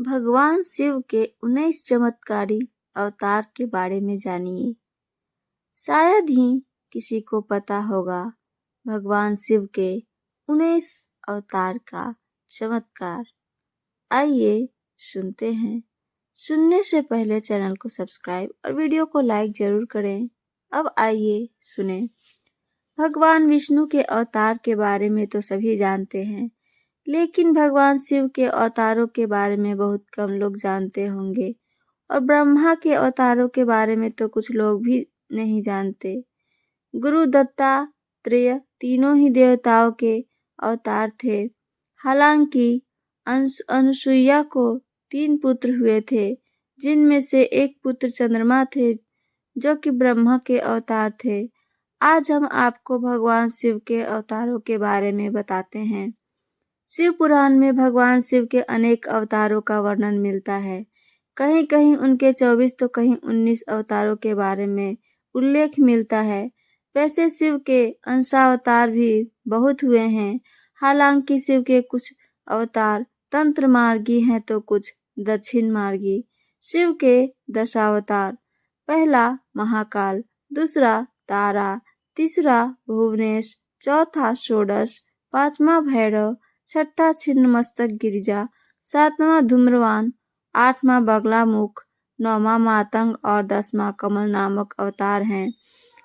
भगवान शिव के 19 चमत्कारी अवतार के बारे में जानिए। शायद ही किसी को पता होगा भगवान शिव के 19 अवतार का चमत्कार। आइए सुनते हैं। सुनने से पहले चैनल को सब्सक्राइब और वीडियो को लाइक जरूर करें। अब आइए सुने। भगवान विष्णु के अवतार के बारे में तो सभी जानते हैं, लेकिन भगवान शिव के अवतारों के बारे में बहुत कम लोग जानते होंगे और ब्रह्मा के अवतारों के बारे में तो कुछ लोग भी नहीं जानते। गुरु दत्तात्रेय तीनों ही देवताओं के अवतार थे। हालांकि अनुसुईया को 3 पुत्र हुए थे, जिनमें से एक पुत्र चंद्रमा थे जो कि ब्रह्मा के अवतार थे। आज हम आपको भगवान शिव के अवतारों के बारे में बताते हैं। शिव पुराण में भगवान शिव के अनेक अवतारों का वर्णन मिलता है। कहीं कहीं उनके 24 तो कहीं 19 अवतारों के बारे में उल्लेख मिलता है। वैसे शिव के अंशावतार भी बहुत हुए हैं। हालांकि शिव के कुछ अवतार तंत्र मार्गी हैं तो कुछ दक्षिण मार्गी। शिव के दशावतार: पहला महाकाल, दूसरा तारा, तीसरा भुवनेश, चौथा षोडश, पांचवा भैरव, छठा छिन्न मस्तक गिरिजा, सातवां धूम्रवान, आठवां बगलामुख, नौवां मातंग और 10वां कमल नामक अवतार हैं।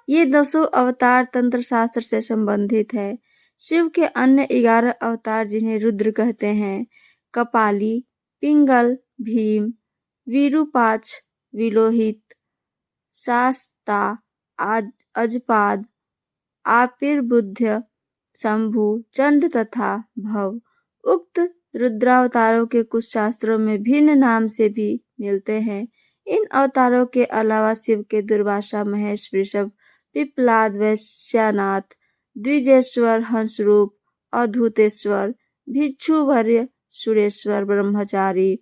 ये 10 अवतार तंत्र शास्त्र से संबंधित है। शिव के अन्य 11 अवतार जिन्हें रुद्र कहते हैं: कपाली, पिंगल, भीम, विरूपाक्ष, विलोहित, शास्ता, अजपाद, आपिर्बुद्ध, शंभु, चंड तथा भव। उक्त रुद्रावतारों के कुछ शास्त्रों में भिन्न नाम से भी मिलते हैं। इन अवतारों के अलावा शिव के दुर्वासा, महेश, वृषभ, पिप्पलाद, वैश्यनाथ, द्विजेश्वर, हंसरूप, अवधूतेश्वर, भिक्षुवर्य, सुरेश्वर, ब्रह्मचारी,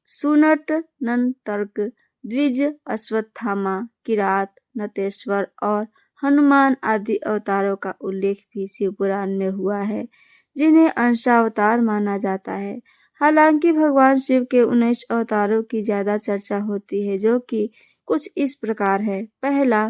सुनट, नंतर्क, द्विज, अश्वत्थामा, किरात, नतेश्वर और हनुमान आदि अवतारों का उल्लेख भी शिव पुराण में हुआ है, जिन्हें अंशावतार माना जाता है। हालांकि भगवान शिव के 19 अवतारों की ज्यादा चर्चा होती है, जो कि कुछ इस प्रकार है। पहला,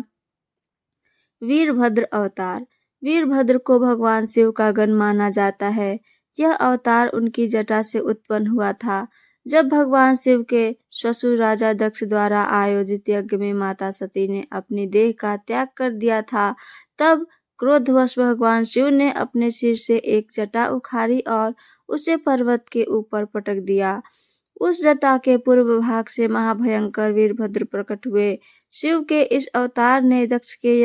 वीरभद्र अवतार। वीरभद्र को भगवान शिव का गण माना जाता है। यह अवतार उनकी जटा से उत्पन्न हुआ था। जब भगवान शिव के ससुर राजा दक्ष द्वारा आयोजित यज्ञ में माता सती ने अपनी देह का त्याग कर दिया था, तब क्रोधवश भगवान शिव ने अपने सिर से एक जटा उखाड़ी और उसे पर्वत के ऊपर पटक दिया। उस जटा के पूर्व भाग से महाभयंकर वीरभद्र प्रकट हुए। शिव के इस अवतार ने दक्ष के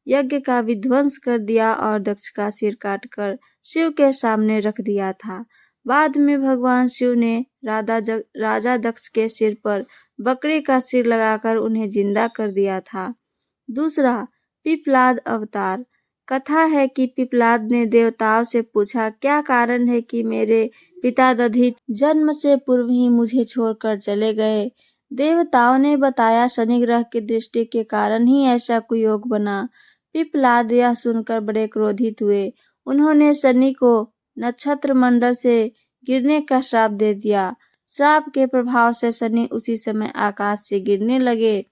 यज्ञ का विध्वंस कर दिया और दक्ष का सिर काटकर शिव के सामने रख दिया था। बाद में भगवान शिव ने राजा दक्ष के सिर पर बकरी का सिर लगाकर उन्हें जिंदा कर दिया था। दूसरा, पिप्पलाद अवतार। कथा है कि पिप्पलाद ने देवताओं से पूछा, क्या कारण है कि मेरे पिता दधिच जन्म से पूर्व ही मुझे छोड़कर चले गए? देवताओं ने बताया, शनि ग्रह की दृष्टि के कारण ही ऐसा कुयोग बना। पिप्पलाद यह सुनकर बड़े क्रोधित हुए। उन्होंने शनि को नक्षत्र मंडल से गिरने का श्राप दे दिया। श्राप के प्रभाव से शनि उसी समय आकाश से गिरने लगे।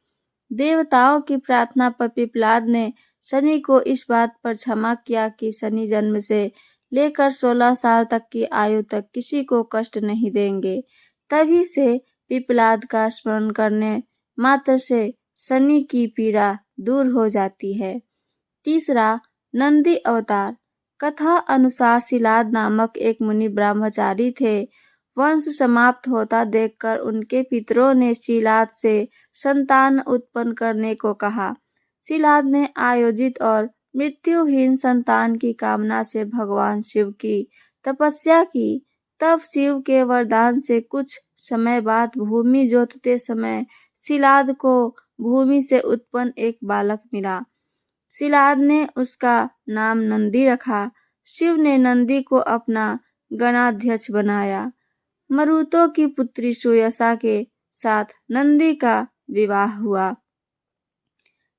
देवताओं की प्रार्थना पर पिप्पलाद ने शनि को इस बात पर क्षमा किया कि शनि जन्म से लेकर 16 साल तक की आयु तक किसी को कष्ट नहीं देंगे। तभी से पिप्पलाद का स्मरण करने मात्र से शनि की पीड़ा दूर हो जाती है। तीसरा, नंदी अवतार। कथा अनुसार शिलाद नामक एक मुनि ब्रह्मचारी थे। वंश समाप्त होता देखकर उनके पितरों ने शिलाद से संतान उत्पन्न करने को कहा। शिलाद ने आयोजित और मृत्युहीन संतान की कामना से भगवान शिव की तपस्या की। तब शिव के वरदान से कुछ समय बाद भूमि जोतते समय शिलाद को भूमि से उत्पन्न एक बालक मिला। शिलाद ने उसका नाम नंदी रखा। शिव ने नंदी को अपना गणाध्यक्ष बनाया। मरुतों की पुत्री सुयसा के साथ नंदी का विवाह हुआ।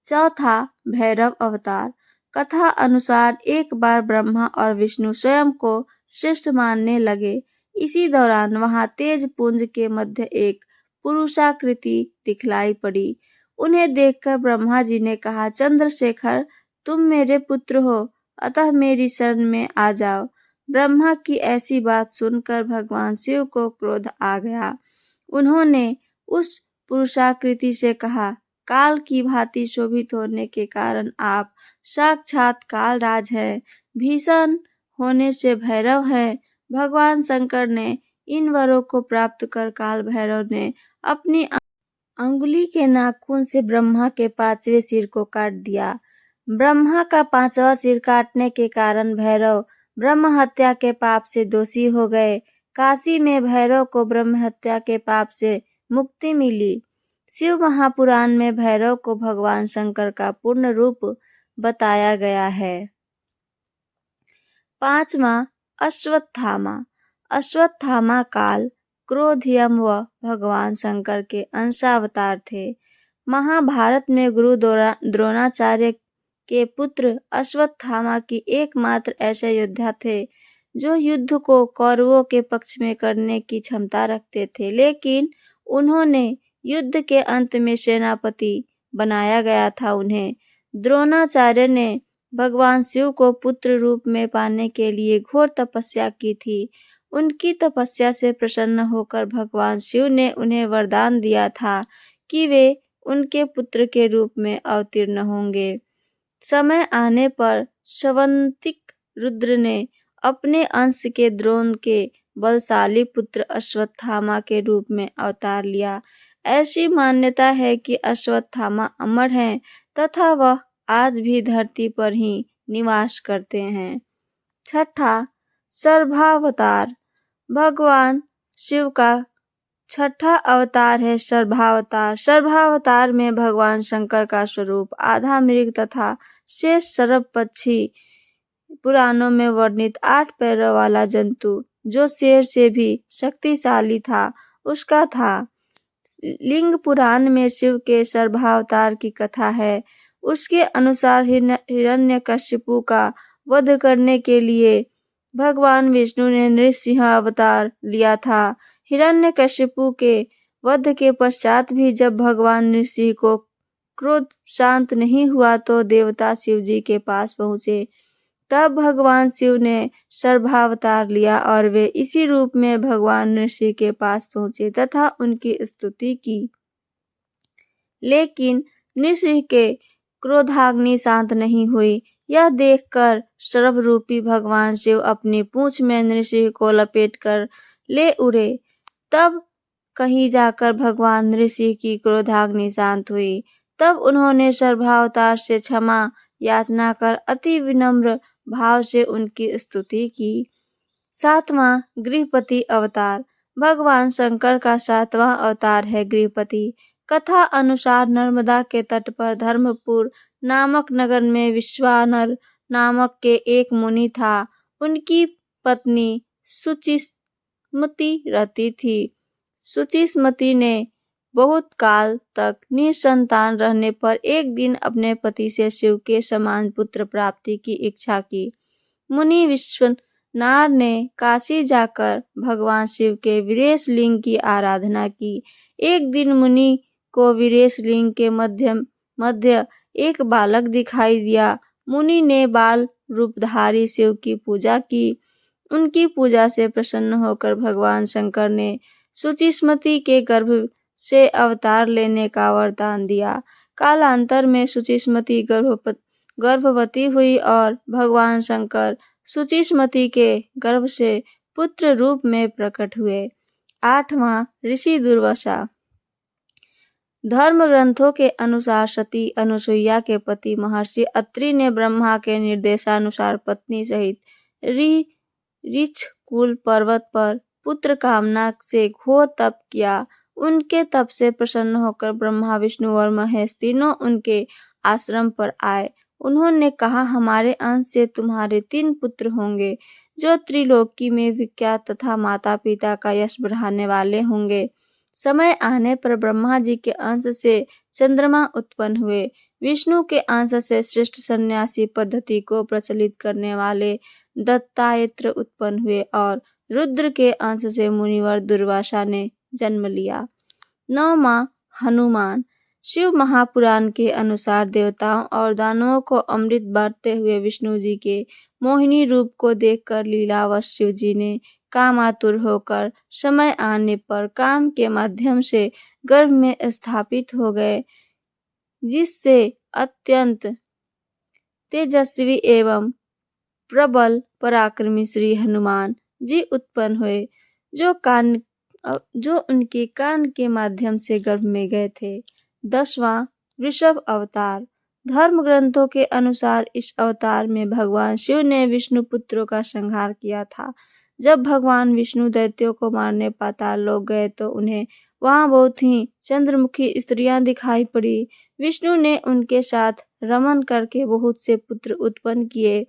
चौथा, भैरव अवतार। कथा अनुसार एक बार ब्रह्मा और विष्णु स्वयं को श्रेष्ठ मानने लगे, इसी दौरान वहां तेज पुंज के मध्य एक पुरुषाकृति दिखलाई पड़ी। उन्हें देखकर ब्रह्मा जी ने कहा, चंद्रशेखर, तुम मेरे पुत्र हो, अतः मेरी शरण में आ जाओ। ब्रह्मा की ऐसी बात सुनकर भगवान शिव को क्रोध आ गया। उन्होंने उस पुरुषाकृति से कहा, काल की भांति शोभित होने के कारण आप साक्षात कालराज हैं, भीषण होने से भैरव हैं। भगवान शंकर ने इन वरों को प्राप्त कर काल भैरव ने अपनी अंगुली के नाखून से ब्रह्मा के 5वें सिर को काट दिया। ब्रह्मा का 5वां सिर काटने के कारण भैरव ब्रह्म हत्या के पाप से दोषी हो गए। काशी में भैरव को ब्रह्म हत्या के पाप से मुक्ति मिली। शिव महापुराण में भैरव को भगवान शंकर का पूर्ण रूप बताया गया है। 5वां अश्वत्थामा। अश्वत्थामा काल, क्रोध, यम व भगवान शंकर के अंशावतार थे। महाभारत में गुरु द्रोणाचार्य के पुत्र अश्वत्थामा की एकमात्र ऐसे योद्धा थे जो युद्ध को कौरवों के पक्ष में करने की क्षमता रखते थे, लेकिन उन्होंने युद्ध के अंत में सेनापति बनाया गया था। उन्हें द्रोणाचार्य ने भगवान शिव को पुत्र रूप में पाने के लिए घोर तपस्या की थी। उनकी तपस्या से प्रसन्न होकर भगवान शिव ने उन्हें वरदान दिया था कि वे उनके पुत्र के रूप में अवतीर्ण होंगे। समय आने पर स्वंतिक रुद्र ने अपने अंश के द्रोण के बलशाली पुत्र अश्वत्थामा के रूप में अवतार लिया। ऐसी मान्यता है कि अश्वत्थामा अमर हैं तथा वह आज भी धरती पर ही निवास करते हैं। 6ठा सर्वावतार। भगवान शिव का 6ठा अवतार है सर्वावतार। सर्वावतार में भगवान शंकर का स्वरूप आधा मृग तथा शेष सर्प पक्षी। पुराणों में वर्णित 8 पैरों वाला जंतु जो शेर से भी शक्तिशाली था, उसका था। लिंग पुराण में शिव के सर्वावतार की कथा है। उसके अनुसार हिरण्यकशिपु का वध करने के लिए भगवान विष्णु ने नृसिंह अवतार लिया था। हिरण्यकशिपु के वध के पश्चात भी जब भगवान नृसिंह को क्रोध शांत नहीं हुआ तो देवता शिव जी के पास पहुंचे। तब भगवान शिव ने सर्वावतार लिया और वे इसी रूप में भगवान नृसिंह के पास पहुंचे तथा उनकी स्तुति की। लेकिन नृसिंह के क्रोधाग्नि शांत नहीं हुई। यह देखकर सर्वरूपी भगवान शिव अपनी पूंछ में नृसिंह को लपेटकर ले उड़े। तब कहीं जाकर भगवान नृसिंह की क्रोधाग्नि शांत हुई। तब उन्होंने सर्वावतार से क्षमा याचना कर अति विनम्र भाव से उनकी स्तुति की। 7वां गृहपति अवतार। भगवान शंकर का 7वां अवतार है गृहपति। कथा अनुसार नर्मदा के तट पर धर्मपुर नामक नगर में विश्वानर नामक के एक मुनि था। उनकी पत्नी शुचिस्मति रहती थी। शुचिस्मति ने बहुत काल तक निसंतान रहने पर एक दिन अपने पति से शिव के समान पुत्र प्राप्ति की इच्छा की। मुनि विश्वनार ने काशी जाकर भगवान शिव के वीरेश लिंग की आराधना की। एक दिन मुनि को वीरेश लिंग के मध्य एक बालक दिखाई दिया। मुनि ने बाल रूपधारी शिव की पूजा की। उनकी पूजा से प्रसन्न होकर भगवान शंकर ने शुचिस्मति के गर्भ से अवतार लेने का वरदान दिया। कालांतर में शुचिस्मति गर्भवती हुई और भगवान शंकर शुचिस्मति के गर्भ से पुत्र रूप में प्रकट हुए। 8वां ऋषि दुर्वासा। धर्म ग्रंथों के अनुसार सती अनुसुईया के पति महर्षि अत्रि ने ब्रह्मा के निर्देशानुसार पत्नी सहित ऋक्षकुल पर्वत पर पुत्र कामना से घोर तप किया। उनके तप से प्रसन्न होकर ब्रह्मा, विष्णु और महेश तीनों उनके आश्रम पर आए। उन्होंने कहा, हमारे अंश से तुम्हारे 3 पुत्र होंगे जो त्रिलोकी में विख्यात तथा माता पिता का यश बढ़ाने वाले होंगे। समय आने पर ब्रह्मा जी के अंश से चंद्रमा उत्पन्न हुए। विष्णु के अंश से श्रेष्ठ सन्यासी पद्धति को प्रचलित करने वाले दत्तात्रेय उत्पन्न हुए और रुद्र के अंश से मुनिवर दुर्वासा ने जन्म लिया। 9वां हनुमान। शिव महापुराण के अनुसार देवताओं और दानवों को अमृत बांटते हुए विष्णु जी के मोहिनी रूप को देखकर लीलावश शिव जी ने कामातुर होकर समय आने पर काम के माध्यम से गर्भ में स्थापित हो गए, जिससे अत्यंत तेजस्वी एवं प्रबल पराक्रमी श्री हनुमान जी उत्पन्न हुए, जो उनके कान के माध्यम से गर्भ में गए थे। 10वां वृषभ अवतार। धर्म ग्रंथों के अनुसार इस अवतार में भगवान शिव ने विष्णु पुत्रों का संहार किया था। जब भगवान विष्णु दैत्यों को मारने पाताल लोक गए तो उन्हें वहां बहुत ही चंद्रमुखी स्त्रियां दिखाई पड़ी। विष्णु ने उनके साथ रमन करके बहुत से पुत्र उत्पन्न किए।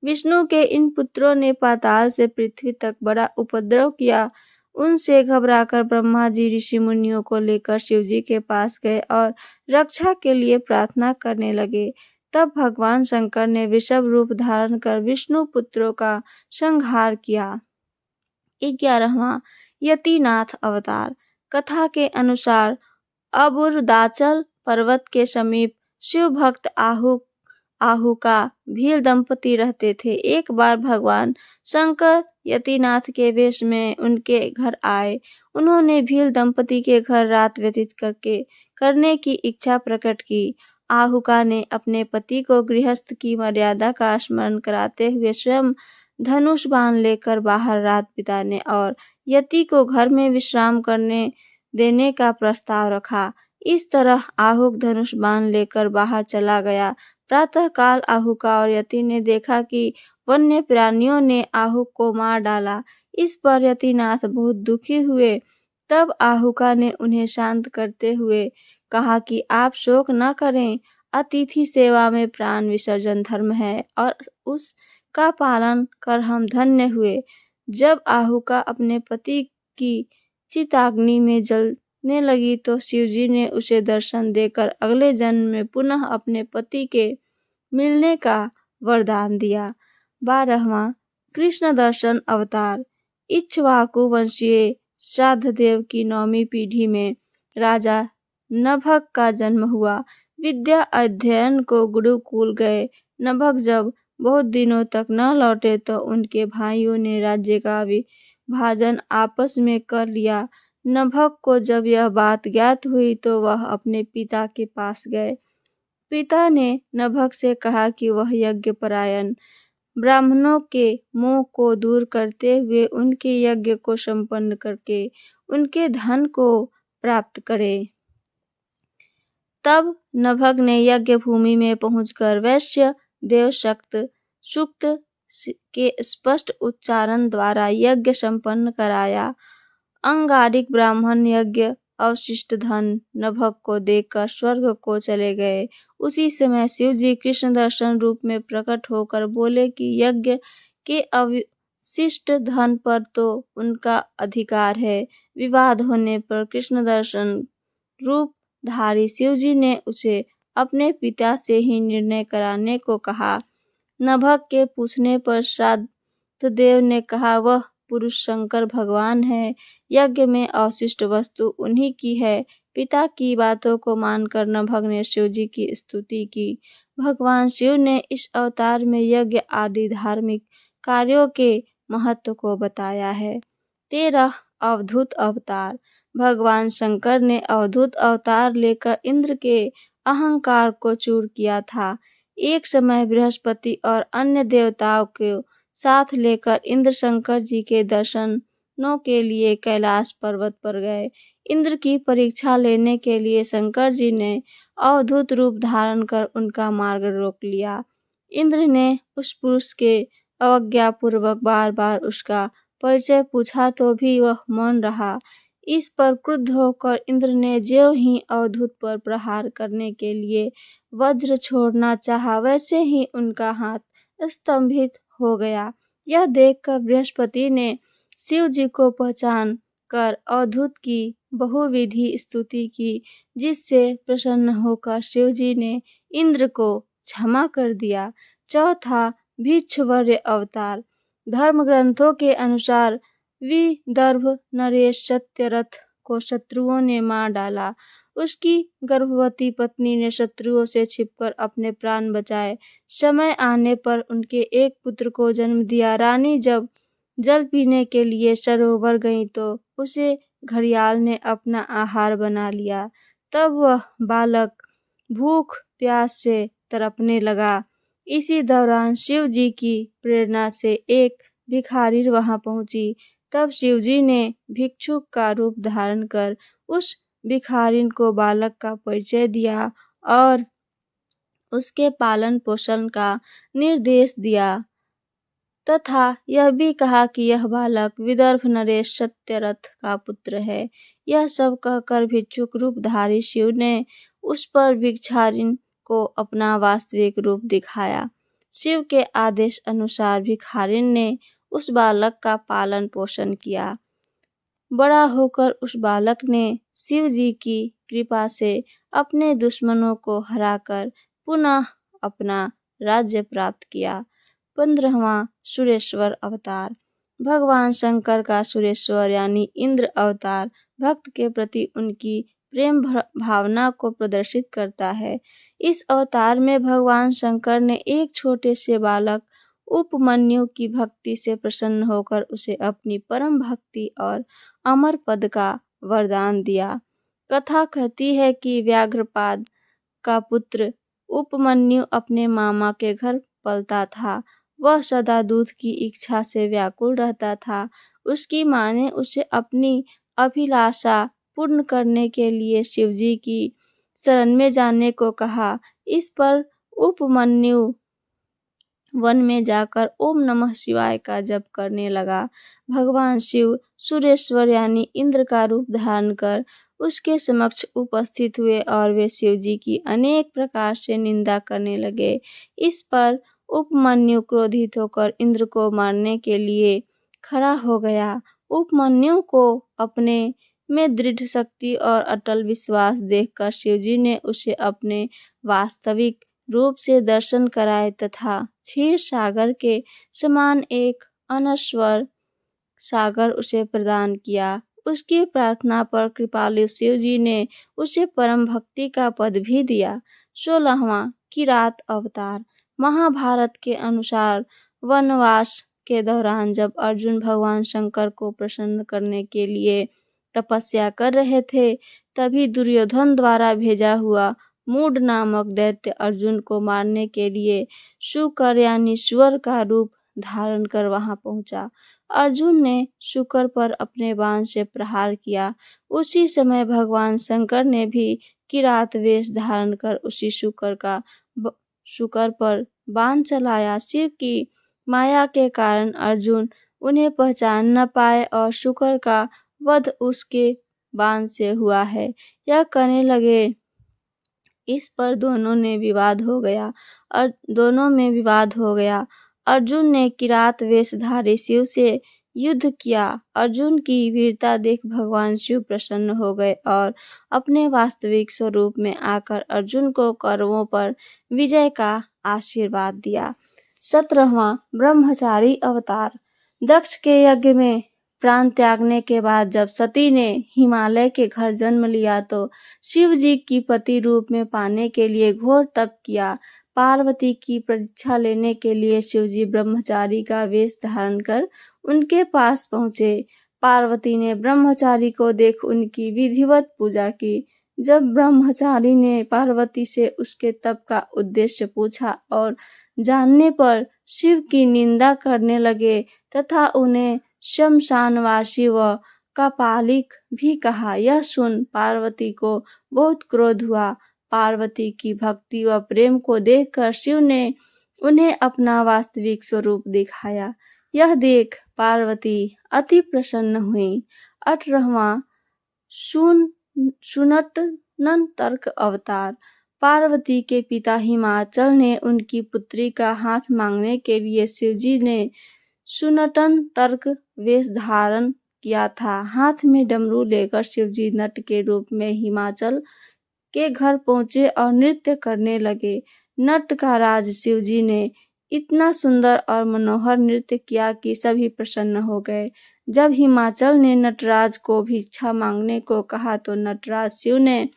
विष्णु के इन पुत्रों ने पाताल से पृथ्वी तक बड़ा उपद्रव किया। उनसे घबराकर ब्रह्मा जी ऋषि मुनियों को लेकर शिव जी के पास गए और रक्षा के लिए प्रार्थना करने लगे। तब भगवान शंकर ने वृषभ रूप धारण कर विष्णु पुत्रों का संहार किया। 11वां यतिनाथ अवतार। कथा के अनुसार अबुरदाचल पर्वत के समीप शिव भक्त आहू का भील दंपति रहते थे। एक बार भगवान शंकर यतिनाथ के वेश में उनके घर आए। उन्होंने भील दंपति के घर रात व्यतीत करने की इच्छा प्रकट की। आहुका ने अपने पति को गृहस्थ की मर्यादा का स्मरण कराते हुए स्वयं धनुष बाण लेकर बाहर रात बिताने और यति को घर में विश्राम करने देने का प्रस्ताव रखा। इस तरह आहुक धनुष बाण लेकर बाहर चला गया। प्रातःकाल आहुका और यति ने देखा कि वन्य प्राणियों ने आहुक को मार डाला। इस पर यतिनाथ बहुत दुखी हुए। तब आहुका ने उन्हें शांत करते हुए कहा कि आप शोक न करें, अतिथि सेवा में प्राण विसर्जन धर्म है और उसका पालन कर हम धन्य हुए। जब आहुका अपने पति की चिताग्नि में जलने लगी तो शिवजी ने उसे दर्शन देकर अगले जन्म में पुनः अपने पति के मिलने का वरदान दिया। 12वां कृष्ण दर्शन अवतार। इक्ष्वाकु वंशीय श्राद्धदेव की 9वीं पीढ़ी में राजा नभग का जन्म हुआ। विद्या अध्ययन को गुरुकुल गए नभग जब बहुत दिनों तक न लौटे तो उनके भाइयों ने राज्य का विभाजन आपस में कर लिया। नभग को जब यह बात ज्ञात हुई तो वह अपने पिता के पास गए। पिता ने नभग से कहा कि वह यज्ञ परायण ब्राह्मणों के मोह को दूर करते हुए उनके यज्ञ को संपन्न करके उनके धन को प्राप्त करे। तब नभग ने यज्ञ भूमि में पहुंचकर वैश्य देवशक्त सूक्त के स्पष्ट उच्चारण द्वारा यज्ञ संपन्न कराया। अंगारिक ब्राह्मण यज्ञ अवशिष्ट धन नभग को देकर स्वर्ग को चले गए। उसी समय शिव जी कृष्ण दर्शन रूप में प्रकट होकर बोले कि यज्ञ के अवशिष्ट धन पर तो उनका अधिकार है। विवाद होने पर कृष्ण दर्शन रूप धारी शिव जी ने उसे अपने पिता से ही निर्णय कराने को कहा। नभग के पूछने पर श्राद्धदेव ने कहा वह पुरुष शंकर भगवान है। यज्ञ में अवशिष्ट वस्तु उन्हीं की है। पिता की बातों को मानकर नभग ने शिव जी की स्तुति की। भगवान शिव ने इस अवतार में यज्ञ आदि धार्मिक कार्यों के महत्व को बताया है। 13 अवधूत अवतार। भगवान शंकर ने अवधूत अवतार लेकर इंद्र के अहंकार को चूर किया था। एक समय बृहस्पति और अन्य देवताओं को साथ लेकर इंद्र शंकर जी के दर्शनों के लिए कैलाश पर्वत पर गए। इंद्र की परीक्षा लेने के लिए शंकर जी ने अवधूत रूप धारण कर उनका मार्ग रोक लिया। इंद्र ने उस पुरुष के अवज्ञा पूर्वक बार बार उसका परिचय पूछा तो भी वह मौन रहा। इस पर क्रुद्ध होकर इंद्र ने ज्यों ही अवधूत पर प्रहार करने के लिए वज्र छोड़ना चाहा वैसे ही उनका हाथ स्तंभित हो गया। यह देखकर बृहस्पति ने शिव जी को पहचान कर अवधूत की बहुविधि स्तुति की, जिससे प्रसन्न होकर शिव जी ने इंद्र को क्षमा कर दिया। 4था भिक्षुवर्य अवतार। धर्म ग्रंथों के अनुसार विदर्भ नरेश सत्यरथ को शत्रुओं ने मार डाला। उसकी गर्भवती पत्नी ने शत्रुओं से छिपकर अपने प्राण बचाए। समय आने पर उनके एक पुत्र को जन्म दिया। रानी जब जल पीने के लिए सरोवर गई तो उसे घड़ियाल ने अपना आहार बना लिया। तब वह बालक भूख प्यास से तड़पने लगा। इसी दौरान शिव जी की प्रेरणा से एक भिखारी वहां पहुंची। तब शिव जी ने भिक्षुक का रूप धारण कर उस भिखारिन को बालक का परिचय दिया और उसके पालन पोषण का निर्देश दिया तथा यह भी कहा कि यह बालक विदर्भ नरेश सत्यरथ का पुत्र है। यह सब कहकर भिक्षुक रूपधारी शिव ने उस पर भिक्षारिन को अपना वास्तविक रूप दिखाया। शिव के आदेश अनुसार भिखारिन ने उस बालक का पालन पोषण किया। बड़ा होकर उस बालक ने शिव जी की कृपा से अपने दुश्मनों को हराकर पुनः अपना राज्य प्राप्त किया। 15वां सुरेश्वर अवतार। भगवान शंकर का सुरेश्वर यानी इंद्र अवतार भक्त के प्रति उनकी प्रेम भावना को प्रदर्शित करता है। इस अवतार में भगवान शंकर ने एक छोटे से बालक उपमन्यु की भक्ति से प्रसन्न होकर उसे अपनी परम भक्ति और अमर पद का वरदान दिया। कथा कहती है कि व्याघ्रपाद का पुत्र उपमन्यु अपने मामा के घर पलता था। वह सदा दूध की इच्छा से व्याकुल रहता था। उसकी माँ ने उसे अपनी अभिलाषा पूर्ण करने के लिए शिवजी की शरण में जाने को कहा। इस पर उपमन्यु वन में जाकर ओम नमः शिवाय का जप करने लगा। भगवान शिव सुरेश्वर यानी इंद्र का रूप धारण कर उसके समक्ष उपस्थित हुए और वे शिव जी की अनेक प्रकार से निंदा करने लगे। इस पर उपमन्यु क्रोधित होकर इंद्र को मारने के लिए खड़ा हो गया। उपमन्यु को अपने में दृढ़ शक्ति और अटल विश्वास देखकर शिवजी ने उसे अपने वास्तविक रूप से दर्शन कराए तथा क्षीर सागर के समान एक अनश्वर सागर उसे प्रदान किया। उसकी प्रार्थना पर कृपालु शिव जी ने उसे परम भक्ति का पद भी दिया। 16वां किरात अवतार। महाभारत के अनुसार वनवास के दौरान जब अर्जुन भगवान शंकर को प्रसन्न करने के लिए तपस्या कर रहे थे, तभी दुर्योधन द्वारा भेजा हुआ मूड नामक दैत्य अर्जुन को मारने के लिए शुकर यानी सुअर का रूप धारण कर वहां पहुंचा। अर्जुन ने शुकर पर अपने बाण से प्रहार किया। उसी समय भगवान शंकर ने भी किरात वेश धारण कर उसी शुकर पर बाण चलाया। शिव की माया के कारण अर्जुन उन्हें पहचान न पाए और शुकर का वध उसके बाण से हुआ है, यह कहने लगे। इस पर दोनों में विवाद हो गया। अर्जुन ने किरात वेशधारी शिव से युद्ध किया। अर्जुन की वीरता देख भगवान शिव प्रसन्न हो गए और अपने वास्तविक स्वरूप में आकर अर्जुन को कौरवों पर विजय का आशीर्वाद दिया। 17वां ब्रह्मचारी अवतार। दक्ष के यज्ञ में प्राण त्यागने के बाद जब सती ने हिमालय के घर जन्म लिया तो शिव जी की पति रूप में पाने के लिए घोर तप किया। पार्वती की परीक्षा लेने के लिए शिवजी ब्रह्मचारी का वेश धारण कर उनके पास पहुंचे। पार्वती ने ब्रह्मचारी को देख उनकी विधिवत पूजा की। जब ब्रह्मचारी ने पार्वती से उसके तप का उद्देश्य पूछा और जानने पर शिव की निंदा करने लगे तथा उन्हें शमशानवासी व कापालिक भी कहा। यह सुन पार्वती को बहुत क्रोध हुआ। पार्वती की भक्ति व प्रेम को देखकर शिव ने उन्हें अपना वास्तविक स्वरूप दिखाया। यह देख पार्वती अति प्रसन्न हुई। 18वां सुनटनतर्क अवतार। पार्वती के पिता हिमाचल ने उनकी पुत्री का हाथ मांगने के लिए शिवजी ने सुनटनतर्क वेश धारण किया था। हाथ में डमरू लेकर शिवजी नट के रूप में हिमाचल के घर पहुंचे और नृत्य करने लगे। नट का राज शिवजी ने इतना सुंदर और मनोहर नृत्य किया कि सभी प्रसन्न हो गए। जब हिमाचल ने नटराज को भिक्षा मांगने को कहा तो नटराज शिव ने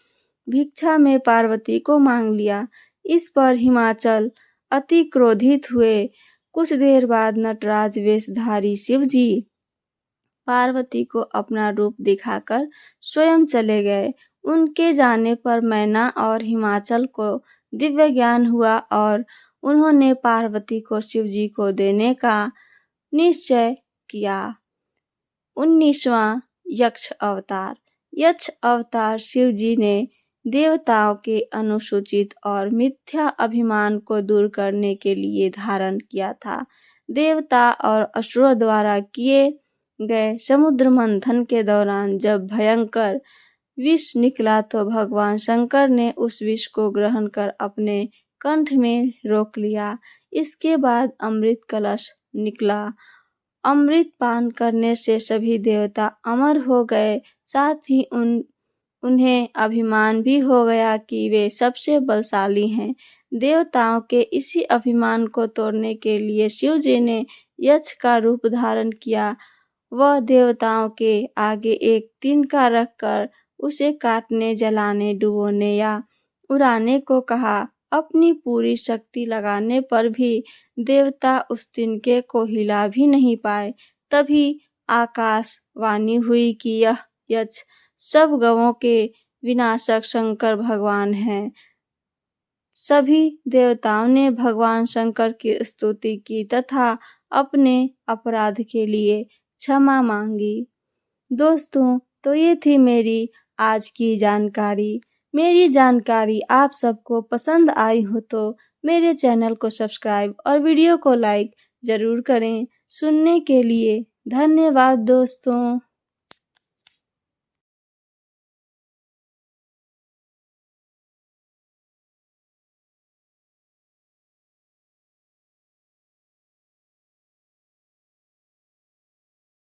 भिक्षा में पार्वती को मांग लिया। इस पर हिमाचल अति क्रोधित हुए। कुछ देर बाद नटराज वेशधारी शिव जी पार्वती को अपना रूप दिखाकर स्वयं चले गए। उनके जाने पर मैना और हिमाचल को दिव्य ज्ञान हुआ और उन्होंने पार्वती को शिव जी को देने का निश्चय किया। 19वां यक्ष अवतार। यक्ष अवतार शिव जी ने देवताओं के अनुसूचित और मिथ्या अभिमान को दूर करने के लिए धारण किया था। देवता और असुरों द्वारा किए गए समुद्र मंथन के दौरान जब भयंकर विष निकला तो भगवान शंकर ने उस विष को ग्रहण कर अपने कंठ में रोक लिया। इसके बाद अमृत कलश निकला। अमृत पान करने से सभी देवता अमर हो गए। साथ ही उन्हें अभिमान भी हो गया कि वे सबसे बलशाली हैं। देवताओं के इसी अभिमान को तोड़ने के लिए शिव जी ने यक्ष का रूप धारण किया। वह देवताओं के आगे एक तिनका रखकर उसे काटने, जलाने, डुबोने या उड़ाने को कहा। अपनी पूरी शक्ति लगाने पर भी देवता उस तिनके को हिला भी नहीं पाए। तभी आकाशवाणी हुई कि यह यक्ष सब गवों के विनाशक शंकर भगवान हैं। सभी देवताओं ने भगवान शंकर की स्तुति की तथा अपने अपराध के लिए क्षमा मांगी। दोस्तों, तो ये थी मेरी आज की जानकारी। मेरी जानकारी आप सबको पसंद आई हो तो मेरे चैनल को सब्सक्राइब और वीडियो को लाइक ज़रूर करें। सुनने के लिए धन्यवाद दोस्तों।